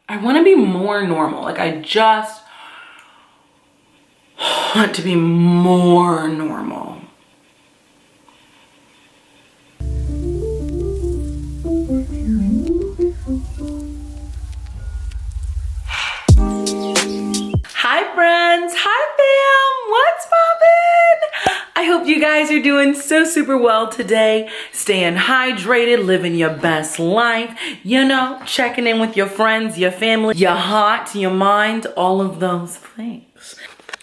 I want to be more normal. Like, I just want to be more normal. Hi friends, hi fam, what's poppin'? I hope you guys are doing so super well today, staying hydrated, living your best life, you know, checking in with your friends, your family, your heart, your mind, all of those things.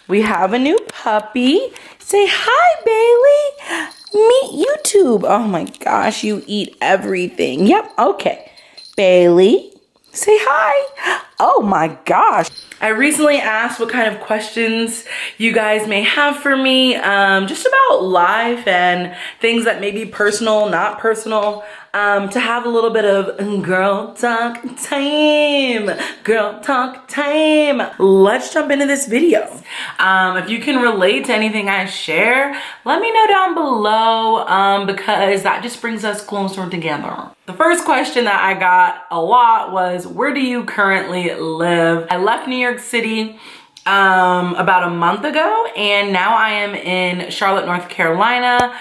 We have a new puppy. Say hi, Bailey. Meet YouTube. Oh my gosh, you eat everything. Yep, okay. Bailey, say hi. Oh my gosh. I recently asked what kind of questions you guys may have for me, just about life and things that may be personal, not personal, to have a little bit of girl talk time. Girl talk time. Let's jump into this video. If you can relate to anything I share, let me know down below, because that just brings us closer together. The first question that I got a lot was, where do you currently live? I left New York City about a month ago, and now I am in Charlotte, North Carolina,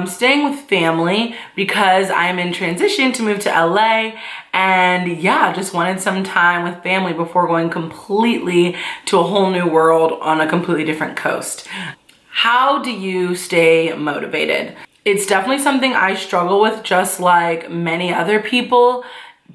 staying with family because I am in transition to move to LA. And yeah, just wanted some time with family before going completely to a whole new world on a completely different coast. How do you stay motivated? It's definitely something I struggle with, just like many other people,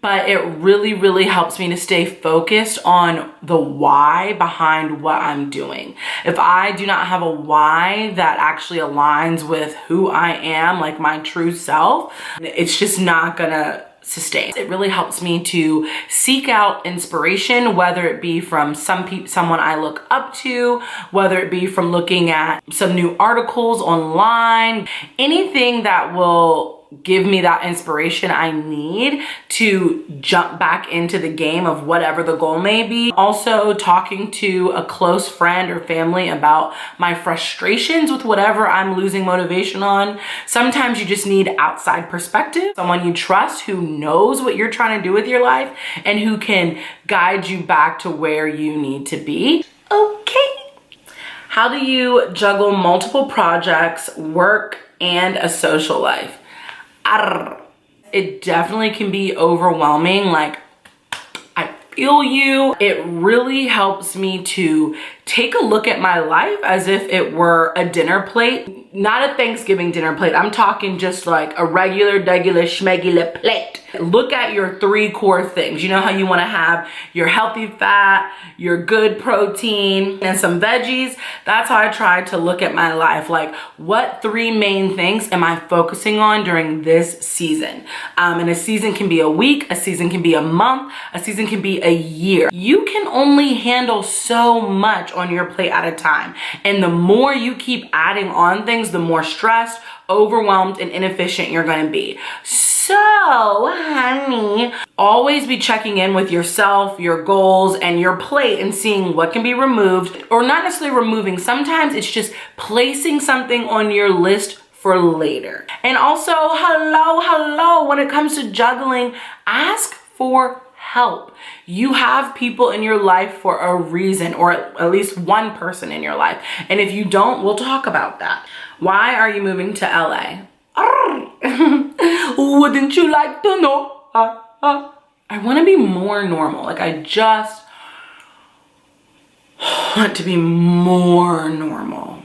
but it really, really helps me to stay focused on the why behind what I'm doing. If I do not have a why that actually aligns with who I am, like my true self, it's just not gonna sustain. It really helps me to seek out inspiration, whether it be from someone I look up to, whether it be from looking at some new articles online, anything that will give me that inspiration I need to jump back into the game of whatever the goal may be. Also, talking to a close friend or family about my frustrations with whatever I'm losing motivation on. Sometimes you just need outside perspective, someone you trust who knows what you're trying to do with your life and who can guide you back to where you need to be. Okay. How do you juggle multiple projects, work, and a social life? It definitely can be overwhelming. Like, I feel you. It really helps me to take a look at my life as if it were a dinner plate, not a Thanksgiving dinner plate. I'm talking just like a regular, schmegular plate. Look at your 3 core things. You know how you want to have your healthy fat, your good protein, and some veggies? That's how I try to look at my life. Like, what 3 main things am I focusing on during this season? And a season can be a week, a season can be a month, a season can be a year. You can only handle so much on your plate at a time. And the more you keep adding on things, the more stressed, overwhelmed, and inefficient you're going to be. So, honey, always be checking in with yourself, your goals, and your plate and seeing what can be removed, or not necessarily removing. Sometimes it's just placing something on your list for later. And also, hello, when it comes to juggling, ask for help. You have people in your life for a reason, or at least one person in your life. And if you don't, we'll talk about that. Why are you moving to LA? Wouldn't you like to know? I want to be more normal. Like, I just want to be more normal.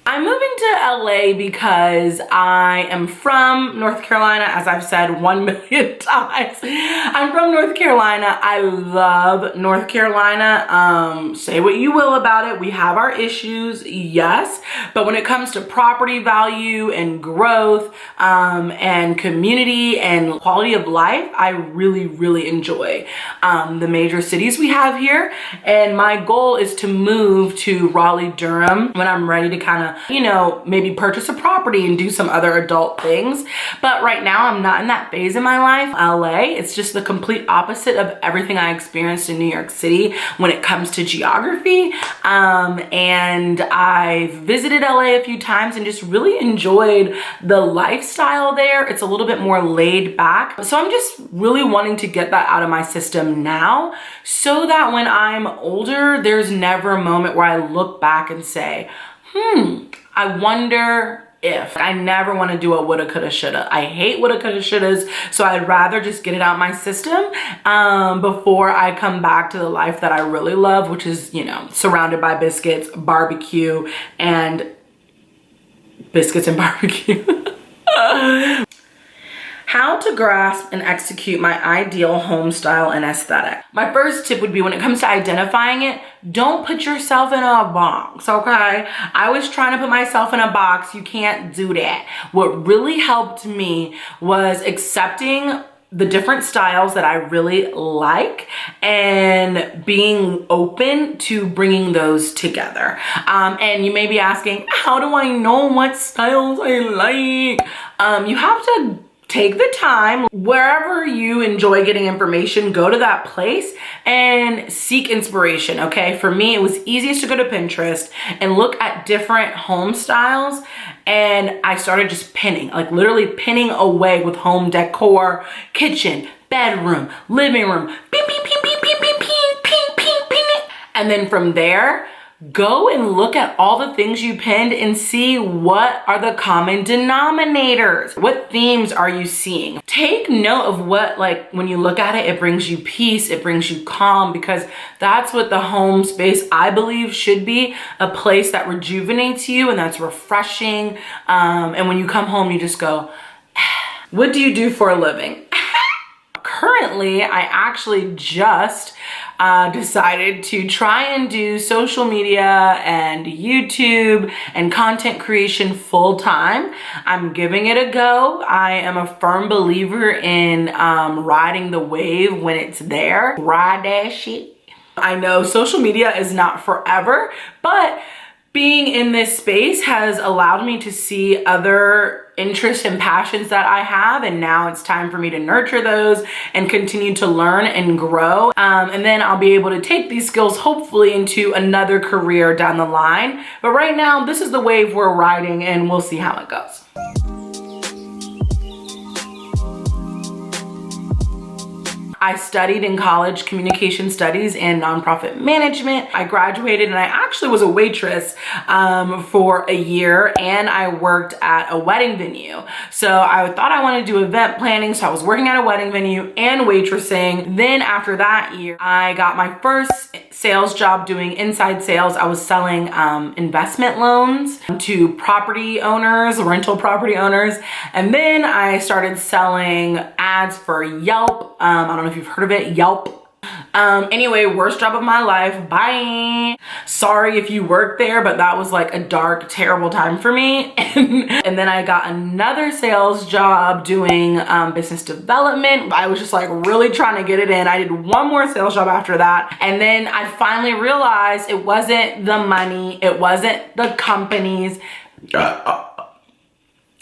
I'm moving to LA because I am from North Carolina, as I've said 1 million times. I'm from North Carolina. I love North Carolina. Say what you will about it. We have our issues, yes. But when it comes to property value and growth, and community and quality of life, I really, really enjoy the major cities we have here. And my goal is to move to Raleigh, Durham when I'm ready to kind of, you know, know, maybe purchase a property and do some other adult things. But right now I'm not in that phase in my life. LA, it's just the complete opposite of everything I experienced in New York City when it comes to geography. And I've visited LA a few times and just really enjoyed the lifestyle there. It's a little bit more laid back. So I'm just really wanting to get that out of my system now, so that when I'm older, there's never a moment where I look back and say, I wonder if. I never want to do a woulda, coulda, shoulda. I hate woulda, coulda, shouldas. So I'd rather just get it out my system before I come back to the life that I really love, which is, you know, surrounded by biscuits, barbecue, and biscuits and barbecue. How to grasp and execute my ideal home style and aesthetic. My first tip would be, when it comes to identifying it, don't put yourself in a box, okay? I was trying to put myself in a box. You can't do that. What really helped me was accepting the different styles that I really like and being open to bringing those together. And you may be asking, how do I know what styles I like? You have to take the time. Wherever you enjoy getting information, go to that place and seek inspiration, okay? For me, it was easiest to go to Pinterest and look at different home styles, and I started just pinning, like literally pinning away with home decor, kitchen, bedroom, living room, ping, ping, ping, ping, ping, ping, ping, ping, ping, ping. And then from there, go and look at all the things you pinned and see what are the common denominators. What themes are you seeing? Take note of what, like, when you look at it, it brings you peace, it brings you calm, because that's what the home space, I believe, should be. A place that rejuvenates you and that's refreshing. And when you come home, you just go, what do you do for a living? Currently, I actually just decided to try and do social media and YouTube and content creation full time. I'm giving it a go. I am a firm believer in riding the wave when it's there. Ride that shit. I know social media is not forever, but being in this space has allowed me to see other interests and passions that I have, and now it's time for me to nurture those and continue to learn and grow. And then I'll be able to take these skills hopefully into another career down the line. But right now, this is the wave we're riding, and we'll see how it goes. I studied in college communication studies and nonprofit management. I graduated and I actually was a waitress for a year, and I worked at a wedding venue. So I thought I wanted to do event planning, so I was working at a wedding venue and waitressing. Then after that year, I got my first sales job doing inside sales. I was selling investment loans to property owners, rental property owners. And then I started selling ads for Yelp. I don't know if you've heard of it, Yelp. Anyway, worst job of my life. Bye. Sorry if you work there, but that was like a dark, terrible time for me. And then I got another sales job doing business development. I was just like really trying to get it in. I did one more sales job after that. And then I finally realized it wasn't the money. It wasn't the companies.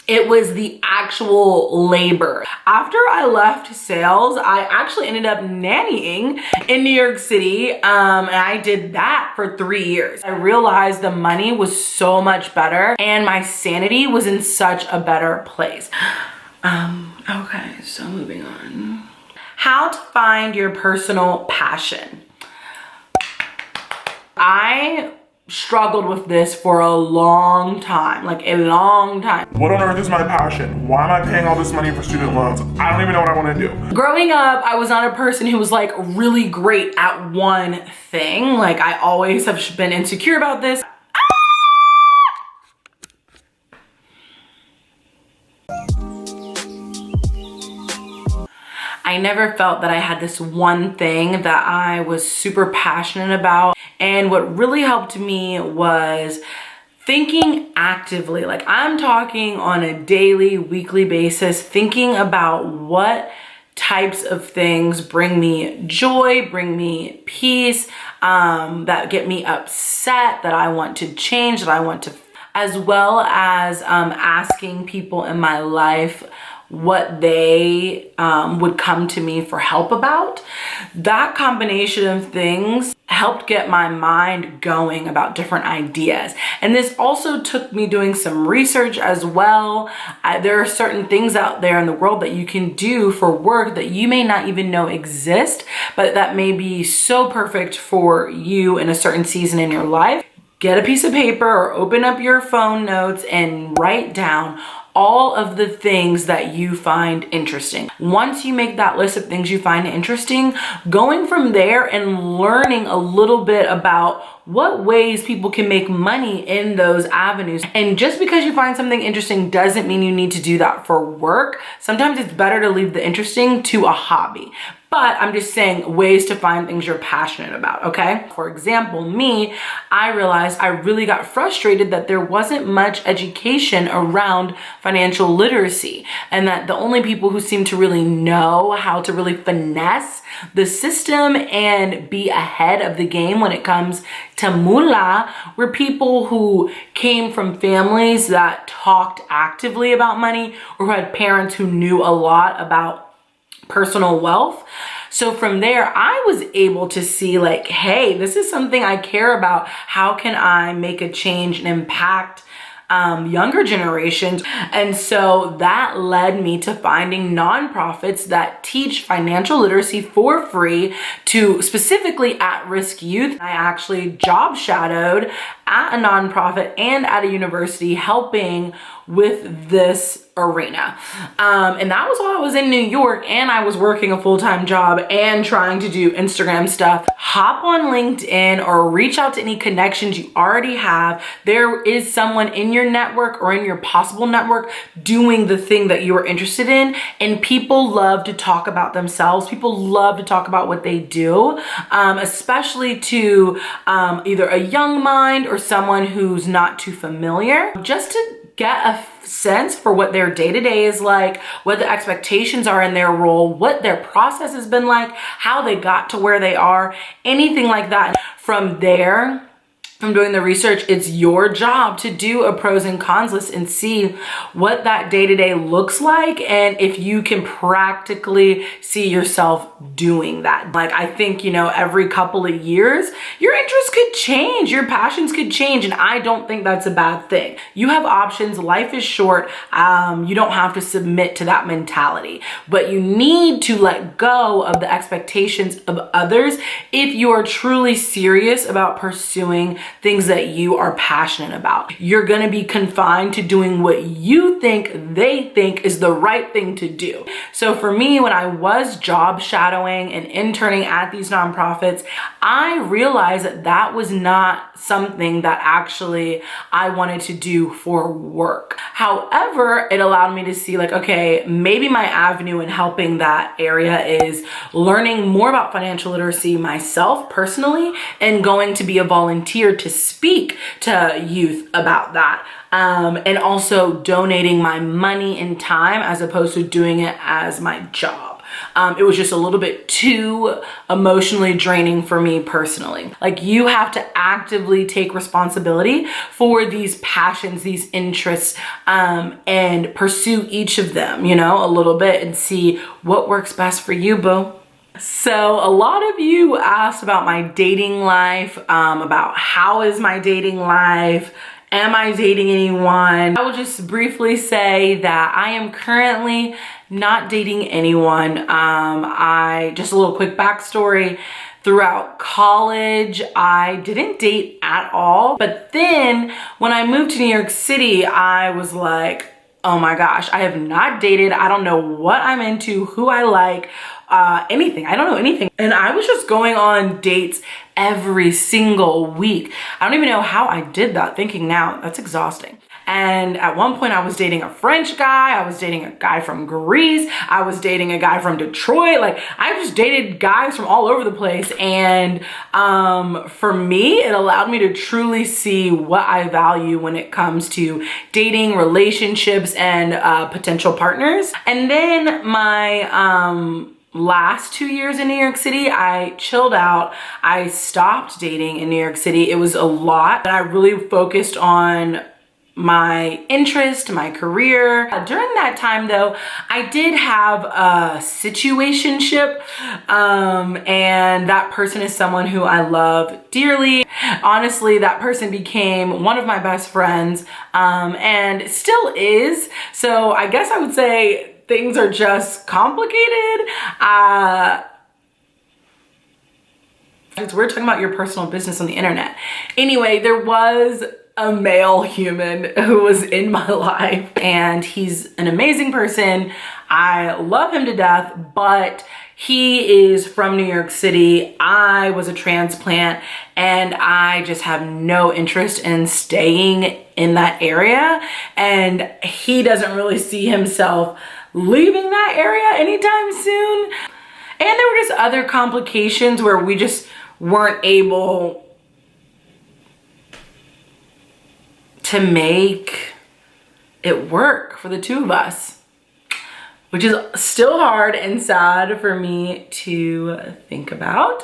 It was the actual labor. After I left sales, I actually ended up nannying in New York City, and I did that for 3 years. I realized the money was so much better and my sanity was in such a better place. Okay, so moving on. How to find your personal passion. I struggled with this for a long time, like a long time. What on earth is my passion? Why am I paying all this money for student loans? I don't even know what I want to do. Growing up, I was not a person who was like really great at one thing. Like I always have been insecure about this. I never felt that I had this one thing that I was super passionate about. And what really helped me was thinking actively. Like I'm talking on a daily, weekly basis, thinking about what types of things bring me joy, bring me peace, that get me upset, that I want to change, that I want to as well as asking people in my life what they would come to me for help about. That combination of things helped get my mind going about different ideas. And this also took me doing some research as well. There are certain things out there in the world that you can do for work that you may not even know exist, but that may be so perfect for you in a certain season in your life. Get a piece of paper or open up your phone notes and write down all of the things that you find interesting. Once you make that list of things you find interesting, going from there and learning a little bit about what ways people can make money in those avenues. And just because you find something interesting doesn't mean you need to do that for work. Sometimes it's better to leave the interesting to a hobby. But I'm just saying ways to find things you're passionate about, okay? For example, me, I realized I really got frustrated that there wasn't much education around financial literacy, and that the only people who seem to really know how to really finesse the system and be ahead of the game when it comes to moolah were people who came from families that talked actively about money or who had parents who knew a lot about personal wealth. So from there, I was able to see like, hey, this is something I care about. How can I make a change and impact younger generations? And so that led me to finding nonprofits that teach financial literacy for free to specifically at-risk youth. I actually job shadowed at a nonprofit and at a university helping with this arena. And that was while I was in New York and I was working a full-time job and trying to do Instagram stuff. Hop on LinkedIn or reach out to any connections you already have. There is someone in your network or in your possible network doing the thing that you are interested in. And people love to talk about themselves. People love to talk about what they do, especially to either a young mind or someone who's not too familiar, just to get a sense for what their day-to-day is like, what the expectations are in their role, what their process has been like, how they got to where they are, anything like that. From there, from doing the research, it's your job to do a pros and cons list and see what that day-to-day looks like and if you can practically see yourself doing that. Like, I think, you know, every couple of years, your interests could change, your passions could change, and I don't think that's a bad thing. You have options, life is short, you don't have to submit to that mentality, but you need to let go of the expectations of others if you are truly serious about pursuing things that you are passionate about. You're gonna be confined to doing what you think they think is the right thing to do. So for me, when I was job shadowing and interning at these nonprofits, I realized that that was not something that actually I wanted to do for work. However, it allowed me to see like, okay, maybe my avenue in helping that area is learning more about financial literacy myself personally and going to be a volunteer to speak to youth about that. And also donating my money and time as opposed to doing it as my job. It was just a little bit too emotionally draining for me personally. Like, you have to actively take responsibility for these passions, these interests, and pursue each of them, you know, a little bit and see what works best for you, boo. So a lot of you asked about my dating life, about how is my dating life? Am I dating anyone? I will just briefly say that I am currently not dating anyone. Just a little quick backstory. Throughout college, I didn't date at all. But then when I moved to New York City, I was like, oh my gosh, I have not dated. I don't know what I'm into, who I like, anything. I don't know anything. And I was just going on dates every single week. I don't even know how I did that, thinking now, that's exhausting. And at one point I was dating a French guy, I was dating a guy from Greece, I was dating a guy from Detroit. Like, I just dated guys from all over the place. And for me, it allowed me to truly see what I value when it comes to dating, relationships, and potential partners. And then my last 2 years in New York City, I chilled out. I stopped dating in New York City. It was a lot, and I really focused on my interest, my career. During that time though, I did have a situationship, and that person is someone who I love dearly. Honestly, that person became one of my best friends, and still is. So I guess I would say things are just complicated. We're talking about your personal business on the internet. Anyway, there was a male human who was in my life, and he's an amazing person. I love him to death, but he is from New York City. I was a transplant, and I just have no interest in staying in that area. And he doesn't really see himself leaving that area anytime soon. And there were just other complications where we just weren't able to make it work for the two of us, which is still hard and sad for me to think about.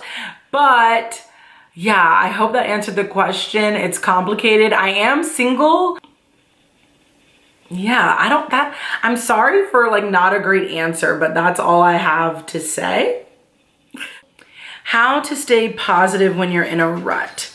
But yeah, I hope that answered the question. It's complicated. I am single. Yeah, I'm sorry for like not a great answer, but that's all I have to say. How to stay positive when you're in a rut.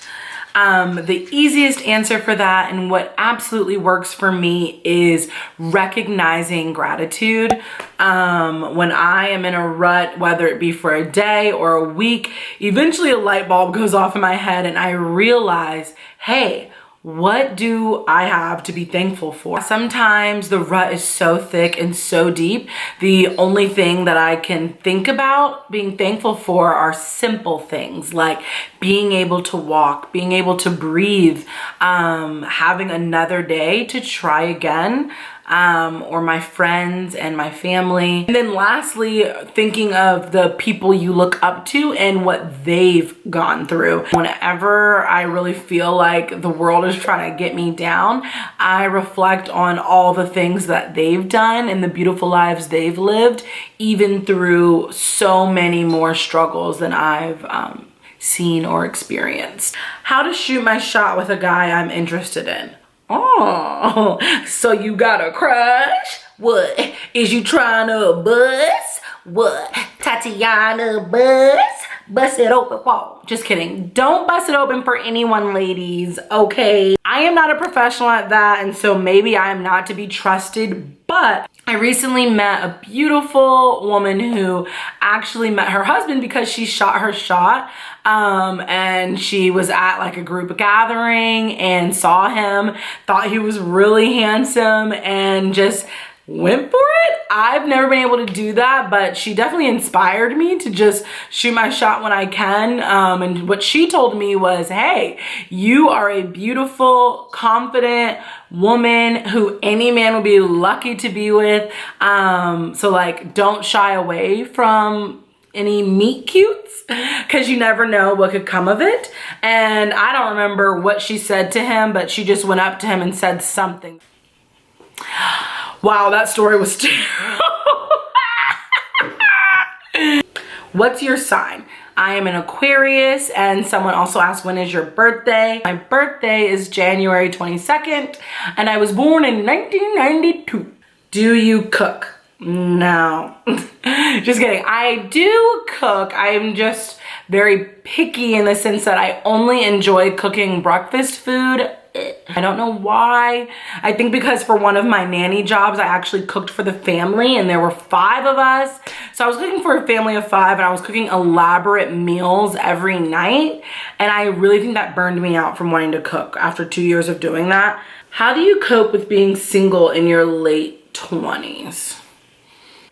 The easiest answer for that, and what absolutely works for me, is recognizing gratitude. When I am in a rut, whether it be for a day or a week, eventually a light bulb goes off in my head and I realize, hey, what do I have to be thankful for? Sometimes the rut is so thick and so deep, the only thing that I can think about being thankful for are simple things like being able to walk, being able to breathe, having another day to try again, or my friends and my family. And then lastly, thinking of the people you look up to and what they've gone through. Whenever I really feel like the world is trying to get me down, I reflect on all the things that they've done and the beautiful lives they've lived, even through so many more struggles than I've seen or experienced. How to shoot my shot with a guy I'm interested in. Oh, so you got a crush? What? Is you trying to bust? What? Tatiana bust? Bust it open. Whoa. Just kidding. Don't bust it open for anyone, ladies, okay? I am not a professional at that, and so maybe I am not to be trusted, but I recently met a beautiful woman who actually met her husband because she shot her shot. And she was at like a group gathering and saw him, thought he was really handsome, and just went for it. I've never been able to do that, but she definitely inspired me to just shoot my shot when I can. And what she told me was, hey, you are a beautiful, confident woman who any man would be lucky to be with. So like, don't shy away from any meet cutes, because you never know what could come of it. And I don't remember what she said to him, but she just went up to him and said something. Wow, that story was terrible. What's your sign? I am an Aquarius, and someone also asked, when is your birthday? My birthday is January 22nd, and I was born in 1992. Do you cook? No. Just kidding. I do cook. I'm just very picky in the sense that I only enjoy cooking breakfast food. I don't know why. I think because for one of my nanny jobs, I actually cooked for the family, and there were 5 of us. So I was cooking for a family of 5, and I was cooking elaborate meals every night. And I really think that burned me out from wanting to cook after 2 years of doing that. How do you cope with being single in your late 20s?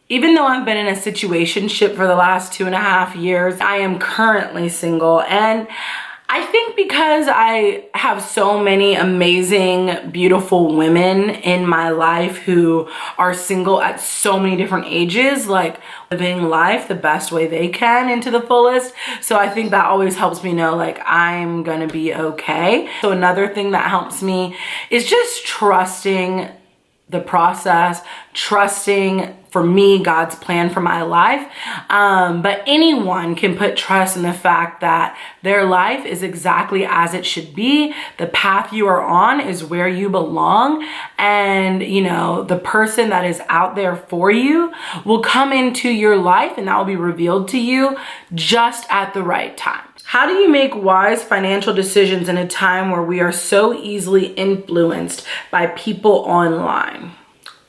Even though I've been in a situationship for the last 2.5 years, I am currently single. And I think because I have so many amazing, beautiful women in my life who are single at so many different ages, like living life the best way they can and to the fullest. So I think that always helps me know like I'm gonna be okay. So another thing that helps me is just trusting the process, trusting, for me, God's plan for my life. But anyone can put trust in the fact that their life is exactly as it should be. The path you are on is where you belong. And, you know, the person that is out there for you will come into your life, and that will be revealed to you just at the right time. How do you make wise financial decisions in a time where we are so easily influenced by people online?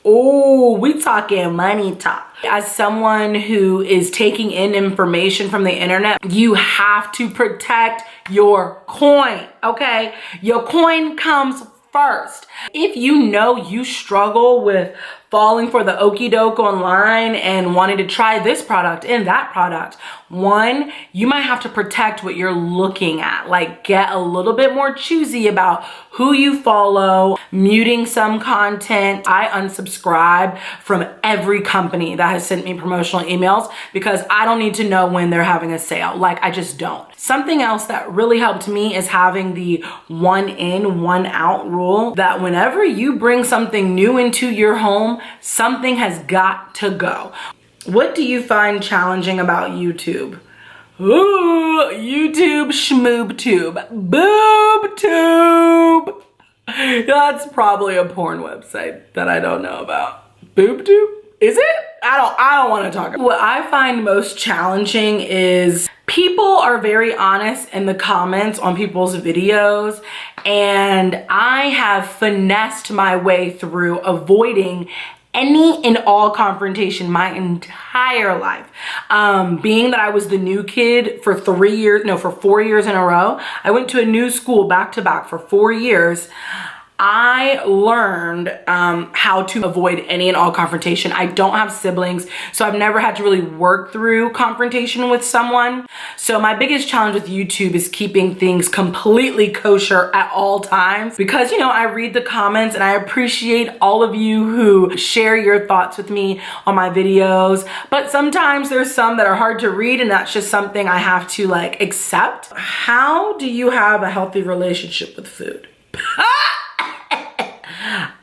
Oh, we talking money talk. As someone who is taking in information from the internet, you have to protect your coin, okay? Your coin comes first. If you know you struggle with falling for the okie doke online and wanting to try this product and that product, one, you might have to protect what you're looking at. Like, get a little bit more choosy about who you follow, muting some content. I unsubscribe from every company that has sent me promotional emails because I don't need to know when they're having a sale. Like, I just don't. Something else that really helped me is having the one in, one out rule, that whenever you bring something new into your home, something has got to go. What do you find challenging about YouTube? Ooh, YouTube schmoobtube. BoobTube. That's probably a porn website that I don't know about. BoobTube? Is it? I don't want to talk about it. What I find most challenging is people are very honest in the comments on people's videos, and I have finessed my way through avoiding any and all confrontation my entire life. Being that I was the new kid for 4 years in a row, I went to a new school back to back for 4 years. I learned how to avoid any and all confrontation. I don't have siblings, so I've never had to really work through confrontation with someone. So my biggest challenge with YouTube is keeping things completely kosher at all times, because, you know, I read the comments and I appreciate all of you who share your thoughts with me on my videos. But sometimes there's some that are hard to read, and that's just something I have to like accept. How do you have a healthy relationship with food?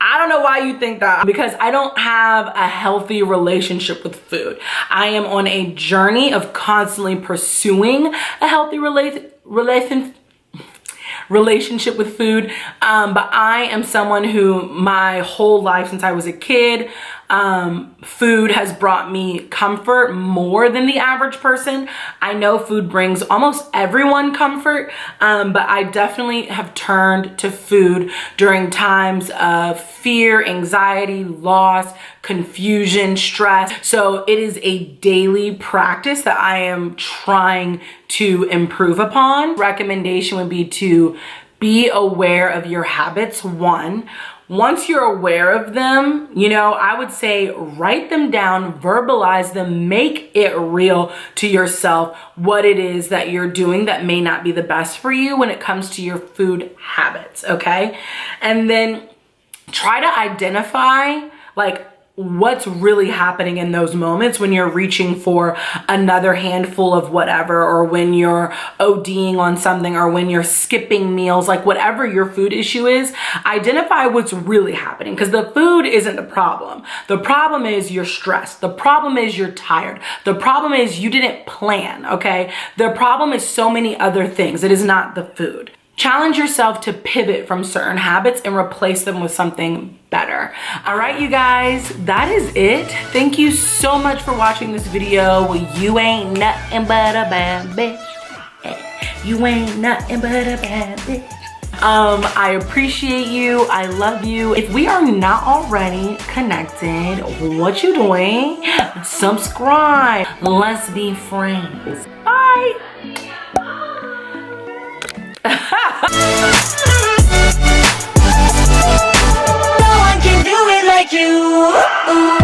I don't know why you think that, because I don't have a healthy relationship with food. I am on a journey of constantly pursuing a healthy relationship with food. But I am someone who my whole life since I was a kid, food has brought me comfort more than the average person. I know food brings almost everyone comfort, but I definitely have turned to food during times of fear, anxiety, loss, confusion, stress. So it is a daily practice that I am trying to improve upon. Recommendation would be to be aware of your habits. Once you're aware of them, you know, I would say write them down, verbalize them, make it real to yourself what it is that you're doing that may not be the best for you when it comes to your food habits, okay? And then try to identify like what's really happening in those moments when you're reaching for another handful of whatever, or when you're ODing on something, or when you're skipping meals, like whatever your food issue is, identify what's really happening, because the food isn't the problem. The problem is you're stressed. The problem is you're tired. The problem is you didn't plan, okay? The problem is so many other things. It is not the food. Challenge yourself to pivot from certain habits and replace them with something better. All right, you guys, that is it. Thank you so much for watching this video. Well, you ain't nothing but a bad bitch. You ain't nothing but a bad bitch. I appreciate you. I love you. If we are not already connected, what you doing? Subscribe. Let's be friends. Bye. No one can do it like you.